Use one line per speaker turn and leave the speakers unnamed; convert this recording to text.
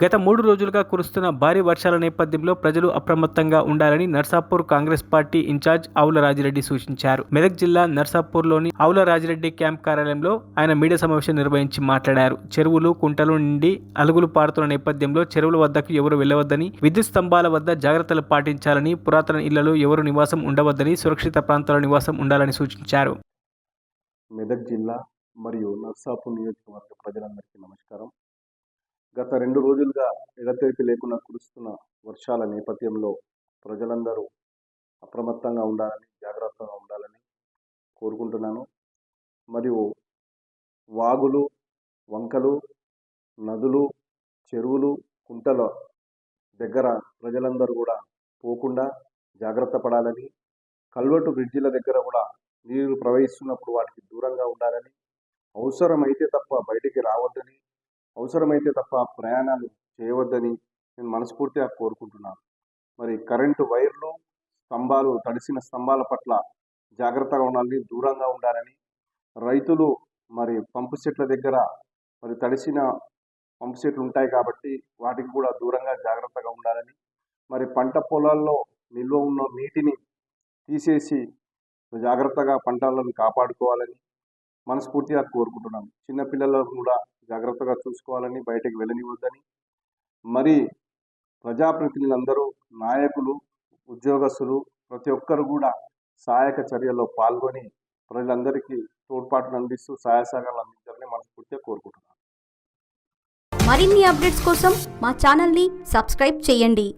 గత 3 రోజులుగా కురుస్తున్న భారీ వర్షాల నేపథ్యంలో ప్రజలు అప్రమత్తంగా ఉండాలని నర్సాపూర్ కాంగ్రెస్ పార్టీ ఇన్ఛార్జ్ ఆవుల రాజిరెడ్డి సూచించారు. మెదక్ జిల్లా నర్సాపూర్లోని ఆవుల రాజిరెడ్డి క్యాంప్ కార్యాలయంలో ఆయన మీడియా సమావేశం నిర్వహించి మాట్లాడారు. చెరువులు, కుంటలు నిండి అలుగులు పారుతున్న నేపథ్యంలో చెరువుల వద్దకు ఎవరు వెళ్లవద్దని, విద్యుత్ స్తంభాల వద్ద జాగ్రత్తలు పాటించాలని, పురాతన ఇళ్లలో ఎవరు నివాసం ఉండవద్దని, సురక్షిత ప్రాంతాల్లో నివాసం ఉండాలని సూచించారు.
మెదక్ జిల్లా మరియు నర్సాపూర్ నియోజకవర్గ ప్రజలందరికీ నమస్కారం. గత 2 రోజులుగా ఎడతెరిపి లేకుండా కురుస్తున్న వర్షాల నేపథ్యంలో ప్రజలందరూ అప్రమత్తంగా ఉండాలని, జాగ్రత్తగా ఉండాలని కోరుకుంటున్నాను. మరియు వాగులు, వంకలు, నదులు, చెరువులు, కుంటల దగ్గర ప్రజలందరూ కూడా పోకుండా జాగ్రత్త పడాలని, కల్వటు బ్రిడ్జిల దగ్గర కూడా నీరు ప్రవహిస్తున్నప్పుడు వాటికి దూరంగా ఉండాలని, అవసరమైతే తప్ప బయటికి రావద్దని, అవసరమైతే తప్ప ప్రయాణాలు చేయవద్దని నేను మనస్ఫూర్తిగా కోరుకుంటున్నాను. మరి కరెంటు వైర్లు, స్తంభాలు, తడిసిన స్తంభాల పట్ల జాగ్రత్తగా ఉండాలని, దూరంగా ఉండాలని, రైతులు మరి పంపు సెట్ల దగ్గర మరి తడిసిన పంపు సెట్లు ఉంటాయి కాబట్టి వాటికి కూడా దూరంగా జాగ్రత్తగా ఉండాలని, మరి పంట పొలాల్లో నిల్వ ఉన్న నీటిని తీసేసి జాగ్రత్తగా పంటలను కాపాడుకోవాలని మనస్ఫూర్తిగా కోరుకుంటున్నాను. చిన్నపిల్లలను కూడా జాగ్రత్తగా చూసుకోవాలని, బయటకు వెళ్ళనివద్దని, మరి ప్రజాప్రతినిధులందరూ, నాయకులు, ఉద్యోగస్తులు ప్రతి ఒక్కరు కూడా సహాయక చర్యల్లో పాల్గొని ప్రజలందరికీ తోడ్పాటును అందిస్తూ సహాయ సహకారాలు అందించాలని మనస్ఫూర్తిగా కోరుకుంటున్నాను.
మరిన్ని అప్డేట్స్ కోసం మా ఛానల్ని సబ్స్క్రైబ్ చేయండి.